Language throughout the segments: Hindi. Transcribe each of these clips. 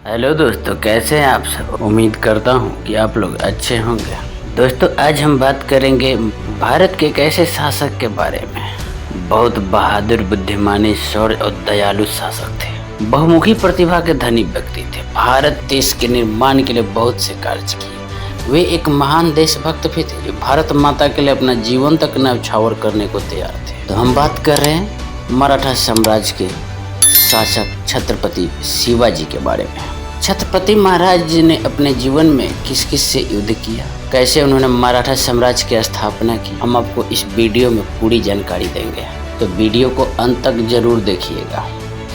हेलो दोस्तों, कैसे हैं आप सब। उम्मीद करता हूं कि आप लोग अच्छे होंगे। दोस्तों, आज हम बात करेंगे भारत के एक ऐसे शासक के बारे में। बहुत बहादुर, बुद्धिमानी, शौर्य और दयालु शासक थे। बहुमुखी प्रतिभा के धनी व्यक्ति थे। भारत देश के निर्माण के लिए बहुत से कार्य किए। वे एक महान देशभक्त भी थे जो भारत माता के लिए अपना जीवन तक न्यौछावर करने को तैयार थे। तो हम बात कर रहे हैं मराठा साम्राज्य के शासक छत्रपति शिवाजी के बारे में। छत्रपति महाराज जी ने अपने जीवन में किस किस से युद्ध किया, कैसे उन्होंने मराठा साम्राज्य की स्थापना की, हम आपको इस वीडियो में पूरी जानकारी देंगे। तो वीडियो को अंत तक जरूर देखिएगा।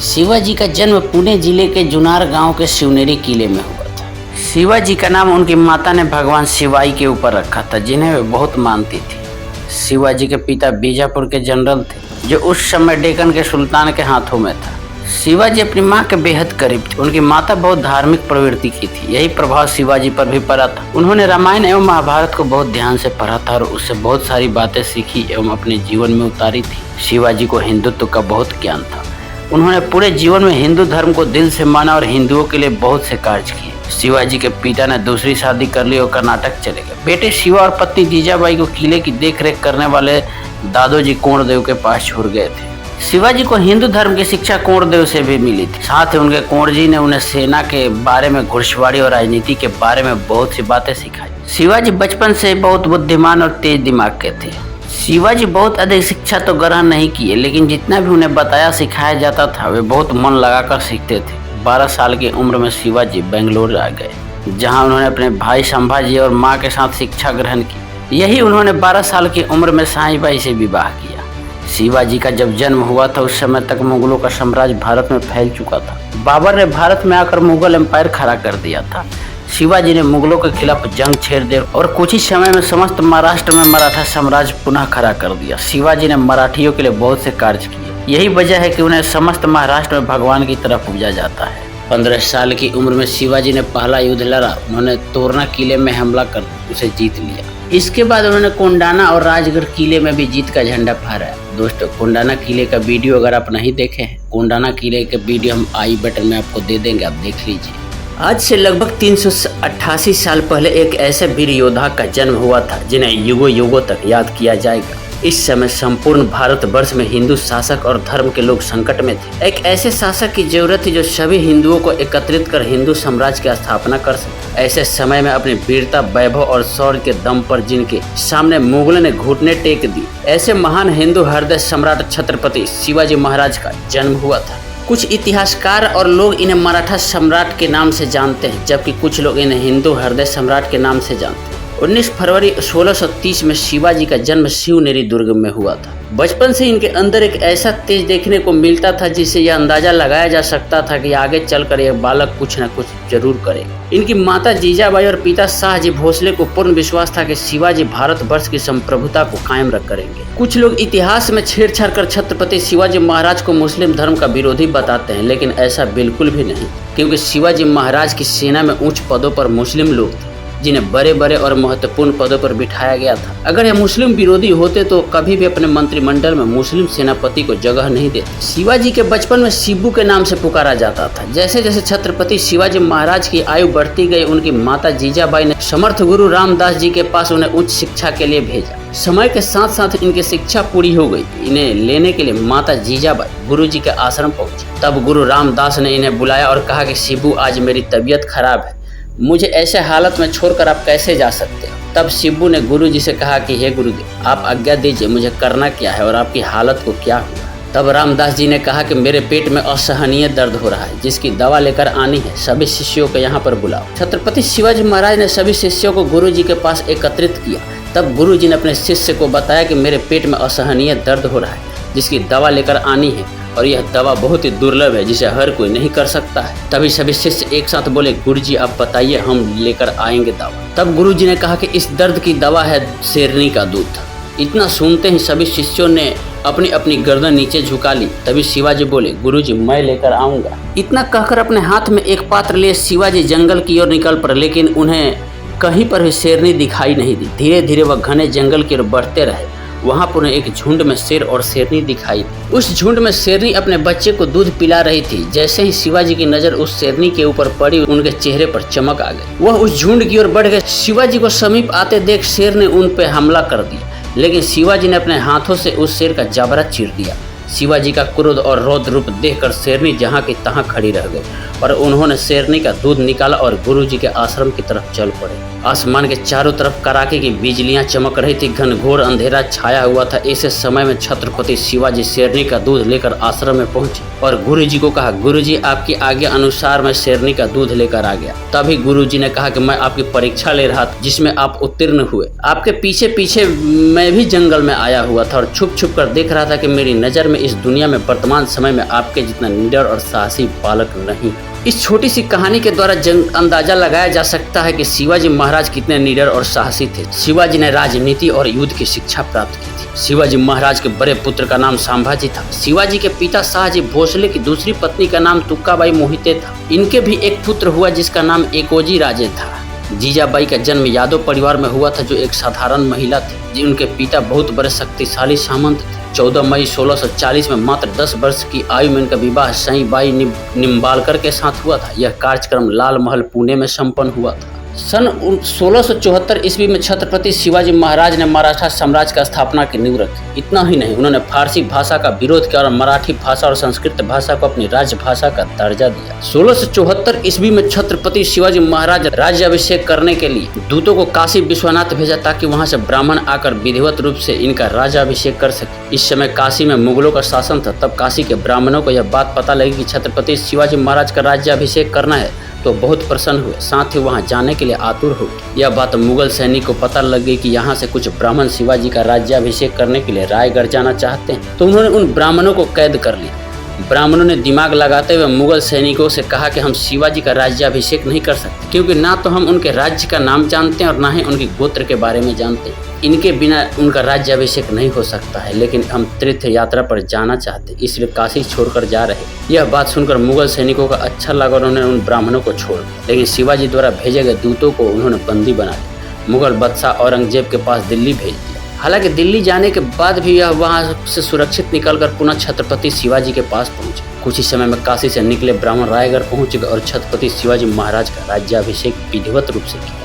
शिवाजी का जन्म पुणे जिले के जुनार गांव के शिवनेरी किले में हुआ था। शिवाजी का नाम उनकी माता ने भगवान शिवाई के ऊपर रखा था, जिन्हें वे बहुत मानती थी। शिवाजी के पिता बीजापुर के जनरल थे, जो उस समय डेक्कन के सुल्तान के हाथों में था। शिवाजी अपनी मां के बेहद करीब थे। उनकी माता बहुत धार्मिक प्रवृत्ति की थी। यही प्रभाव शिवाजी पर भी पड़ा था। उन्होंने रामायण एवं महाभारत को बहुत ध्यान से पढ़ा था और उससे बहुत सारी बातें सीखी एवं अपने जीवन में उतारी थी। शिवाजी को हिंदुत्व का बहुत ज्ञान था। उन्होंने पूरे जीवन में हिंदू धर्म को दिल से माना और हिंदुओं के लिए बहुत से कार्य किए। शिवाजी के पिता ने दूसरी शादी कर ली और कर्नाटक चले गए। बेटे शिवा और पत्नी जीजाबाई को किले की देखरेख करने वाले दादोजी कोंडदेव के पास छोड़ गए थे। शिवाजी को हिंदू धर्म की शिक्षा कोंडदेव से भी मिली थी। साथ ही उनके कोंडजी ने उन्हें सेना के बारे में, घुड़सवारी और राजनीति के बारे में बहुत सी बातें सिखाई। शिवाजी बचपन से बहुत बुद्धिमान और तेज दिमाग के थे। शिवाजी बहुत अधिक शिक्षा तो ग्रहण नहीं किए, लेकिन जितना भी उन्हें बताया सिखाया जाता था वे बहुत मन लगाकर सीखते थे। 12 साल की उम्र में शिवाजी बेंगलोर आ गए, जहाँ उन्होंने अपने भाई संभाजी और माँ के साथ शिक्षा ग्रहण की। यही उन्होंने 12 साल की उम्र में साईबाई से विवाह किया। शिवाजी का जब जन्म हुआ था उस समय तक मुगलों का साम्राज्य भारत में फैल चुका था। बाबर ने भारत में आकर मुगल एम्पायर खड़ा कर दिया था। शिवाजी ने मुगलों के खिलाफ जंग छेड़ दी और कुछ ही समय में समस्त महाराष्ट्र में मराठा साम्राज्य पुनः खड़ा कर दिया। शिवाजी ने मराठियों के लिए बहुत से कार्य किए। यही वजह है कि उन्हें समस्त महाराष्ट्र में भगवान की तरह पूजा जाता है। 15 साल की उम्र में शिवाजी ने पहला युद्ध लड़ा। उन्होंने तोरना किले में हमला कर उसे जीत लिया। इसके बाद उन्होंने कोंडाना और राजगढ़ किले में भी जीत का झंडा फहराया। दोस्तों, कोंडाना किले का वीडियो अगर आप नहीं देखे हैं, कोंडाना किले का वीडियो हम आई बटन में आपको दे देंगे, आप देख लीजिए। आज से लगभग 388 साल पहले एक ऐसे वीर योद्धा का जन्म हुआ था जिन्हें युगों युगों तक याद किया जाएगा। इस समय संपूर्ण भारतवर्ष में हिंदू शासक और धर्म के लोग संकट में थे। एक ऐसे शासक की जरूरत थी जो सभी हिंदुओं को एकत्रित कर हिंदू साम्राज्य की स्थापना कर सके। ऐसे समय में अपनी वीरता, वैभव और शौर्य के दम पर जिनके सामने मुगलों ने घुटने टेक दी, ऐसे महान हिंदू हृदय सम्राट छत्रपति शिवाजी महाराज का जन्म हुआ था। कुछ इतिहासकार और लोग इन्हें मराठा सम्राट के नाम से जानते हैं, जबकि कुछ लोग इन्हें हिंदू हृदय सम्राट के नाम से जानते हैं। 19 फरवरी 1630 में शिवाजी का जन्म शिवनेरी दुर्ग में हुआ था। बचपन से इनके अंदर एक ऐसा तेज देखने को मिलता था जिससे यह अंदाजा लगाया जा सकता था कि आगे चलकर यह बालक कुछ न कुछ जरूर करेगा। इनकी माता जीजाबाई और पिता शाहजी भोसले को पूर्ण विश्वास था कि शिवाजी भारतवर्ष की संप्रभुता को कायम रख करेंगे। कुछ लोग इतिहास में छेड़छाड़ कर छत्रपति शिवाजी महाराज को मुस्लिम धर्म का विरोधी बताते हैं, लेकिन ऐसा बिल्कुल भी नहीं, क्योंकि शिवाजी महाराज की सेना में उच्च पदों पर मुस्लिम लोग थे जिन्हें बड़े बड़े और महत्वपूर्ण पदों पर बिठाया गया था। अगर यह मुस्लिम विरोधी होते तो कभी भी अपने मंत्रिमंडल में मुस्लिम सेनापति को जगह नहीं देते। शिवाजी के बचपन में शिबू के नाम से पुकारा जाता था। जैसे जैसे छत्रपति शिवाजी महाराज की आयु बढ़ती गई, उनकी माता जीजाबाई ने समर्थ गुरु रामदास जी के पास उन्हें उच्च शिक्षा के लिए भेजा। समय के साथ साथ इनकी शिक्षा पूरी हो गई। इन्हें लेने के लिए माता जीजाबाई गुरु जी के आश्रम पहुंची। तब गुरु रामदास ने इन्हें बुलाया और कहा कि शिबू, आज मेरी तबीयत खराब है, मुझे ऐसे हालत में छोड़कर आप कैसे जा सकते हो। तब शिबू ने गुरु जी से कहा कि हे गुरुदेव, आप आज्ञा दीजिए, मुझे करना क्या है और आपकी हालत को क्या हुआ। तब रामदास जी ने कहा कि मेरे पेट में असहनीय दर्द हो रहा है, जिसकी दवा लेकर आनी है। सभी शिष्यों को यहाँ पर बुलाओ। छत्रपति शिवाजी महाराज ने सभी शिष्यों को गुरु जी के पास एकत्रित किया। तब गुरु जी ने अपने शिष्य को बताया कि मेरे पेट में असहनीय दर्द हो रहा है, जिसकी दवा लेकर आनी है, और यह दवा बहुत ही दुर्लभ है, जिसे हर कोई नहीं कर सकता है। तभी सभी शिष्य एक साथ बोले, गुरुजी आप बताइए, हम लेकर आएंगे दवा। तब गुरुजी ने कहा कि इस दर्द की दवा है शेरनी का दूध। इतना सुनते ही सभी शिष्यों ने अपनी अपनी गर्दन नीचे झुका ली। तभी शिवाजी बोले, गुरुजी मैं लेकर आऊंगा। इतना कहकर अपने हाथ में एक पात्र लिए शिवाजी जंगल की ओर निकल पड़े, लेकिन उन्हें कहीं पर भी शेरनी दिखाई नहीं दी। धीरे धीरे वह घने जंगल की ओर बढ़ते रहे वहाँ पर उन्हें एक झुंड में शेर और शेरनी दिखाई। उस झुंड में शेरनी अपने बच्चे को दूध पिला रही थी। जैसे ही शिवाजी की नजर उस शेरनी के ऊपर पड़ी, उनके चेहरे पर चमक आ गई। वह उस झुंड की ओर बढ़ गए। शिवाजी को समीप आते देख शेर ने उन पर हमला कर दिया, लेकिन शिवाजी ने अपने हाथों से उस शेर का जबड़ा चीर दिया। शिवाजी का क्रोध और रौद्र रूप देखकर शेरनी जहाँ की तहाँ खड़ी रह गई और उन्होंने शेरनी का दूध निकाला और गुरुजी के आश्रम की तरफ चल पड़े। आसमान के चारों तरफ कड़ाके की बिजलियां चमक रही थी। घनघोर अंधेरा छाया हुआ था। ऐसे समय में छत्रपति शिवाजी शेरनी का दूध लेकर आश्रम में पहुंचे और गुरुजी को कहा, गुरुजी आपकी आज्ञा अनुसार मैं शेरनी का दूध लेकर आ गया। तभी गुरुजी ने कहा कि मैं आपकी परीक्षा ले रहा था, जिसमें आप उत्तीर्ण हुए। आपके पीछे पीछे मैं भी जंगल में आया हुआ था और छुप छुप कर देख रहा था कि मेरी नजर में इस दुनिया में वर्तमान समय में आपके जितना निडर और साहसी बालक नहीं। इस छोटी सी कहानी के द्वारा अंदाजा लगाया जा सकता है कि शिवाजी महाराज कितने निडर और साहसी थे। शिवाजी ने राजनीति और युद्ध की शिक्षा प्राप्त की थी। शिवाजी महाराज के बड़े पुत्र का नाम संभाजी था। शिवाजी के पिता शाहजी भोसले की दूसरी पत्नी का नाम तुक्काबाई मोहिते था। इनके भी एक पुत्र हुआ जिसका नाम एकोजी राजे था। जीजाबाई का जन्म यादव परिवार में हुआ था, जो एक साधारण महिला थी। उनके पिता बहुत बड़े शक्तिशाली सामंत थे। 14 मई 1640 में मात्र 10 वर्ष की आयु में इनका विवाह सईबाई निम्बालकर के साथ हुआ था। यह कार्यक्रम लाल महल पुणे में संपन्न हुआ था। सन 1674 ईस्वी में छत्रपति शिवाजी महाराज ने मराठा साम्राज्य का स्थापना की नींव रखी। इतना ही नहीं, उन्होंने फारसी भाषा का विरोध किया और मराठी भाषा और संस्कृत भाषा को अपनी राजभाषा का दर्जा दिया। 1674 ईस्वी में छत्रपति शिवाजी महाराज राज्याभिषेक करने के लिए दूतों को काशी विश्वनाथ भेजा, ताकि वहां से ब्राह्मण आकर विधिवत रूप से इनका राज्याभिषेक कर सके। इस समय काशी में मुगलों का शासन था। तब काशी के ब्राह्मणों को यह बात पता लगी कि छत्रपति शिवाजी महाराज का राज्याभिषेक करना है, तो बहुत प्रसन्न हुए। साथ ही वहां जाने के लिए आतुर हो गए। यह बात मुगल सैनिक को पता लग गई कि यहाँ से कुछ ब्राह्मण शिवाजी का राज्याभिषेक करने के लिए रायगढ़ जाना चाहते हैं, तो उन्होंने उन ब्राह्मणों को कैद कर लिया। ब्राह्मणों ने दिमाग लगाते हुए मुगल सैनिकों से कहा कि हम शिवाजी का राज्याभिषेक नहीं कर सकते, क्योंकि ना तो हम उनके राज्य का नाम जानते हैं और ना ही उनके गोत्र के बारे में जानते हैं। इनके बिना उनका राज्याभिषेक नहीं हो सकता है। लेकिन हम तीर्थ यात्रा पर जाना चाहते, इसलिए काशी छोड़कर जा रहे। यह बात सुनकर मुगल सैनिकों का अच्छा लगा और उन्होंने उन ब्राह्मणों को छोड़ दिया। लेकिन शिवाजी द्वारा भेजे गए दूतों को उन्होंने बंदी बना लिया। मुगल बादशाह औरंगजेब के पास दिल्ली भेज दिया। हालांकि दिल्ली जाने के बाद भी यह वहां से सुरक्षित निकलकर पुनः छत्रपति शिवाजी के पास पहुंचे। कुछ ही समय में काशी से निकले ब्राह्मण रायगढ़ पहुंच गए और छत्रपति शिवाजी महाराज का राज्याभिषेक विधिवत रूप से किया।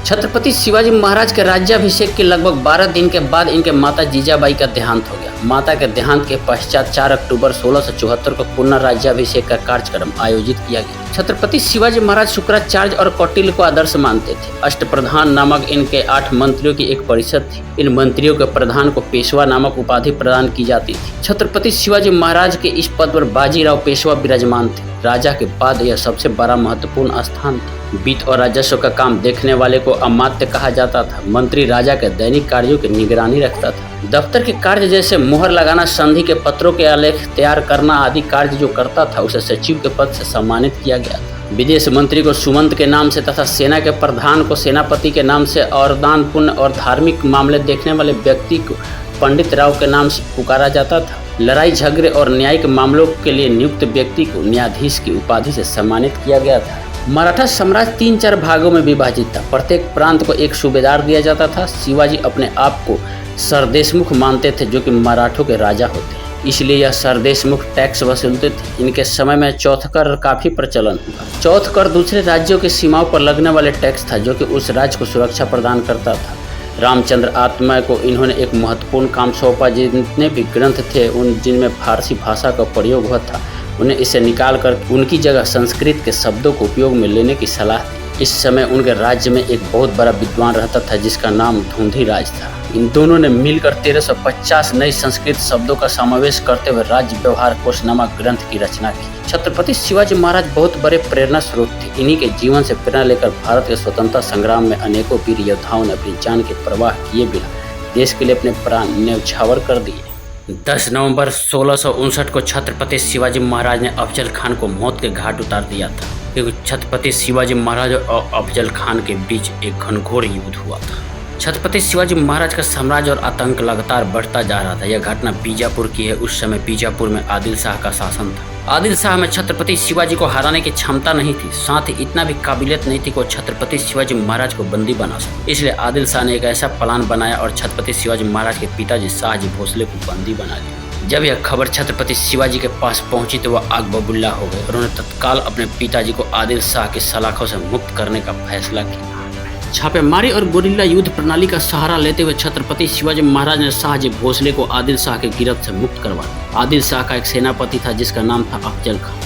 छत्रपति शिवाजी महाराज के राज्याभिषेक के लगभग 12 दिन के बाद इनके माता जीजाबाई का देहांत हो गया। माता के देहांत के पश्चात 4 अक्टूबर 1674 को पुनः राज्याभिषेक का कार्यक्रम आयोजित किया गया। छत्रपति शिवाजी महाराज शुक्राचार्य और कौटिल्य को आदर्श मानते थे। अष्टप्रधान नामक इनके 8 मंत्रियों की एक परिषद थी। इन मंत्रियों के प्रधान को पेशवा नामक उपाधि प्रदान की जाती थी। छत्रपति शिवाजी महाराज के इस पद पर बाजीराव पेशवा विराजमान थे। राजा के बाद यह सबसे बड़ा महत्वपूर्ण स्थान था। वित्त और राजस्व का काम देखने वाले को अमात्य कहा जाता था। मंत्री राजा के दैनिक कार्यों की निगरानी रखता था। दफ्तर के कार्य जैसे मोहर लगाना, संधि के पत्रों के आलेख तैयार करना आदि कार्य जो करता था, उसे सचिव के पद से सम्मानित किया गया था। विदेश मंत्री को सुमंत के नाम से तथा सेना के प्रधान को सेनापति के नाम से और दान पुण्य और धार्मिक मामले देखने वाले व्यक्ति को पंडित राव के नाम से पुकारा जाता था। लड़ाई झगड़े और न्यायिक मामलों के लिए नियुक्त व्यक्ति को न्यायाधीश की उपाधि से सम्मानित किया गया था। मराठा साम्राज्य 3-4 भागों में विभाजित था। प्रत्येक प्रांत को एक सूबेदार दिया जाता था। शिवाजी अपने आप को सरदेशमुख मानते थे, जो कि मराठों के राजा होते, इसलिए यह सरदेशमुख टैक्स वसूलते थे। इनके समय में चौथ कर काफी प्रचलन हुआ। चौथ कर दूसरे राज्यों की सीमाओं पर लगने वाले टैक्स था, जो कि उस राज्य को सुरक्षा प्रदान करता था। रामचंद्र आत्मा को इन्होंने एक महत्वपूर्ण काम सौंपा। जितने भी ग्रंथ थे उन जिनमें फारसी भाषा का प्रयोग हुआ था, उन्हें इसे निकालकर उनकी जगह संस्कृत के शब्दों को उपयोग में लेने की सलाह दी। इस समय उनके राज्य में एक बहुत बड़ा विद्वान रहता था, जिसका नाम धुंधीराज था। इन दोनों ने मिलकर 1350 नए संस्कृत शब्दों का समावेश करते हुए राज्य व्यवहार कोश नामक ग्रंथ की रचना की। छत्रपति शिवाजी महाराज बहुत बड़े प्रेरणा स्रोत थे। इन्हीं के जीवन से प्रेरणा लेकर भारत के स्वतंत्रता संग्राम में अनेकों वीर योद्धाओं ने अपनी जान की परवाह किए बिना देश के लिए अपने प्राण न्यौछावर कर दिए। 10 नवंबर 1659 को छत्रपति शिवाजी महाराज ने अफजल खान को मौत के घाट उतार दिया था, क्योंकि छत्रपति शिवाजी महाराज और अफजल खान के बीच एक घनघोर युद्ध हुआ था। छत्रपति शिवाजी महाराज का साम्राज्य और आतंक लगातार बढ़ता जा रहा था। यह घटना बीजापुर की है। उस समय बीजापुर में आदिल शाह का शासन था। आदिल शाह में छत्रपति शिवाजी को हराने की क्षमता नहीं थी, साथ ही इतना भी काबिलियत नहीं थी कि वो छत्रपति शिवाजी महाराज को बंदी बना सके। इसलिए आदिल शाह ने एक ऐसा प्लान बनाया और छत्रपति शिवाजी महाराज के पिताजी शाहजी भोसले को बंदी बना लिया। जब यह खबर छत्रपति शिवाजी के पास पहुंची तो वह आग बबूला हो गए और उन्होंने तत्काल अपने पिताजी को आदिल शाह की सलाखों से मुक्त करने का फैसला किया। छापेमारी और गुरिल्ला युद्ध प्रणाली का सहारा लेते हुए छत्रपति शिवाजी महाराज ने शाहजी भोसले को आदिल शाह की गिरफ्त से मुक्त करवा दिया। आदिल शाह का एक सेनापति था जिसका नाम था अफजल खान।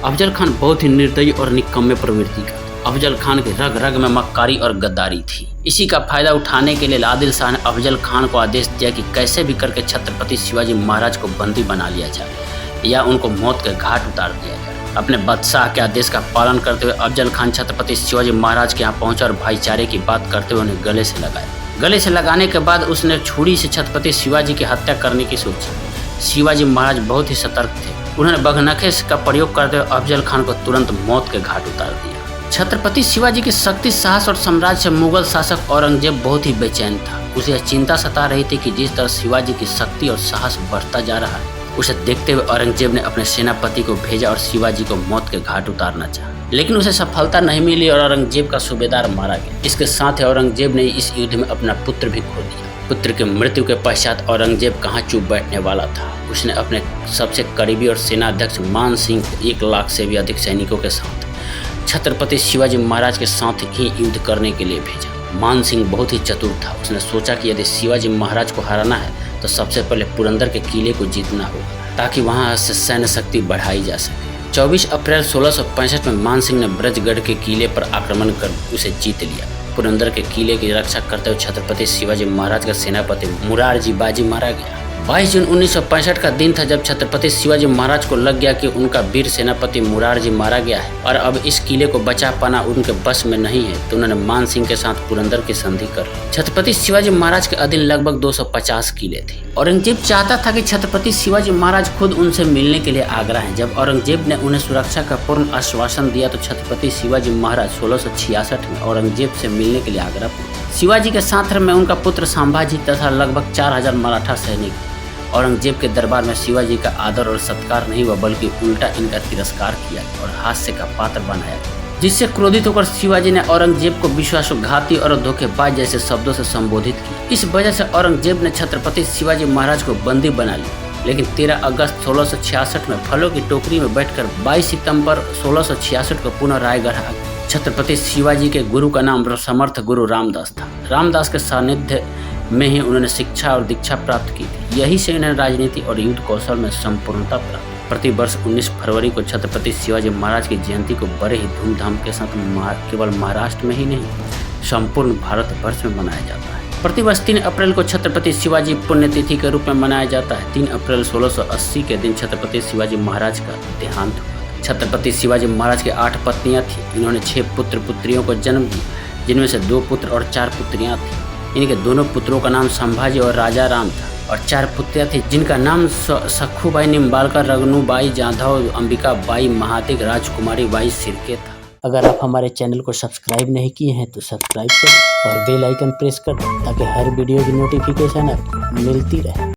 अफजल खान बहुत ही निर्दयी और निकम्मे प्रवृत्ति का था। अफजल खान की रग रग में मक्कारी और गद्दारी थी। इसी का फायदा उठाने के लिए आदिल शाह ने अफजल खान को आदेश दिया कि कैसे भी करके छत्रपति शिवाजी महाराज को बंदी बना लिया जाए या उनको मौत के घाट उतार दिया जाए। अपने बादशाह के आदेश का पालन करते हुए अफजल खान छत्रपति शिवाजी महाराज के यहाँ पहुंचा और भाईचारे की बात करते हुए उन्हें गले से लगाया। गले से लगाने के बाद उसने छुरी से छत्रपति शिवाजी की हत्या करने की सोची। शिवाजी महाराज बहुत ही सतर्क थे। उन्होंने बगनखे का प्रयोग करते हुए अफजल खान को तुरंत मौत के घाट उतार दिया। छत्रपति शिवाजी की शक्ति, साहस और साम्राज्य से मुगल शासक औरंगजेब बहुत ही बेचैन था। उसे यह चिंता सता रही थी कि जिस तरह शिवाजी की शक्ति और साहस बढ़ता जा रहा है, उसे देखते हुए औरंगजेब ने अपने सेनापति को भेजा और शिवाजी को मौत के घाट उतारना चाहा, लेकिन उसे सफलता नहीं मिली और औरंगजेब का सूबेदार मारा गया। इसके साथ ही औरंगजेब ने इस युद्ध में अपना पुत्र भी खो दिया। पुत्र की मृत्यु के पश्चात औरंगजेब कहाँ चुप बैठने वाला था। उसने अपने सबसे करीबी और सेनाध्यक्ष मान सिंह को 1 लाख से भी अधिक सैनिकों के साथ छत्रपति शिवाजी महाराज के साथ ही युद्ध करने के लिए भेजा। मान सिंह बहुत ही चतुर था। उसने सोचा कि यदि शिवाजी महाराज को हराना है तो सबसे पहले पुरंदर के किले को जीतना होगा ताकि वहां से सैन्य शक्ति बढ़ाई जा सके। 24 अप्रैल 1665 में मान सिंह ने ब्रजगढ़ के किले पर आक्रमण कर उसे जीत लिया। पुरंदर के किले की रक्षा करते हुए छत्रपति शिवाजी महाराज का सेनापति मुरारजी बाजी मारा गया। 22 जून 1965 का दिन था जब छत्रपति शिवाजी महाराज को लग गया कि उनका वीर सेनापति मुरारजी मारा गया है और अब इस किले को बचा पाना उनके बस में नहीं है, तो उन्होंने मान सिंह के साथ पुरंदर की संधि कर ली। छत्रपति शिवाजी महाराज के अधीन लगभग 250 किले थे। औरंगजेब चाहता था कि छत्रपति शिवाजी महाराज खुद उनसे मिलने के लिए आगरा है। जब औरंगजेब ने उन्हें सुरक्षा का पूर्ण आश्वासन दिया तो छत्रपति शिवाजी महाराज 1666 में औरंगजेब से मिलने के लिए आगरा पहुंचे। शिवाजी के साथ में उनका पुत्र संभाजी तथा लगभग 4000 मराठा सैनिक। औरंगजेब के दरबार में शिवाजी का आदर और सत्कार नहीं हुआ बल्कि उल्टा इनका तिरस्कार किया और हास्य का पात्र बनाया, जिससे क्रोधित होकर शिवाजी ने औरंगजेब को विश्वासघाती और धोखेबाज जैसे शब्दों से संबोधित किया। इस वजह से औरंगजेब ने छत्रपति शिवाजी महाराज को बंदी बना लिया। लेकिन 13 अगस्त 1666 में फलों की टोकरी में बैठकर 22 सितंबर 1666 को पुनः रायगढ़ आ गए। छत्रपति शिवाजी के गुरु का नाम समर्थ गुरु रामदास था। रामदास के सानिध्य में ही उन्होंने शिक्षा और दीक्षा प्राप्त की थी। यही से उन्हें राजनीति और युद्ध कौशल में संपूर्णता प्राप्त। प्रतिवर्ष 19 फरवरी को छत्रपति शिवाजी महाराज की जयंती को बड़े ही धूमधाम के साथ केवल महाराष्ट्र में ही नहीं संपूर्ण भारत वर्ष में मनाया जाता है। प्रतिवर्ष 3 अप्रैल को छत्रपति शिवाजी पुण्यतिथि के रूप में मनाया जाता है। 3 अप्रैल 1680 के दिन छत्रपति शिवाजी महाराज का देहांत हुआ। छत्रपति शिवाजी महाराज की 8 पत्नियां थीं। इन्होंने 6 पुत्र पुत्रियों को जन्म दिया, जिनमें से 2 पुत्र और 4 पुत्रियां थीं। इनके दोनों पुत्रों का नाम संभाजी और राजा राम था और 4 पुत्रियां थी जिनका नाम Sakhubai, Nimbalkar, रगनूबाई, Jadhav, Ambika by, महातिक, Rajkumari by सिरके था। अगर आप हमारे चैनल को सब्सक्राइब नहीं किए हैं तो सब्सक्राइब करें और बेल आइकन प्रेस कर दें ताकि हर वीडियो की नोटिफिकेशन आपको मिलती रहे।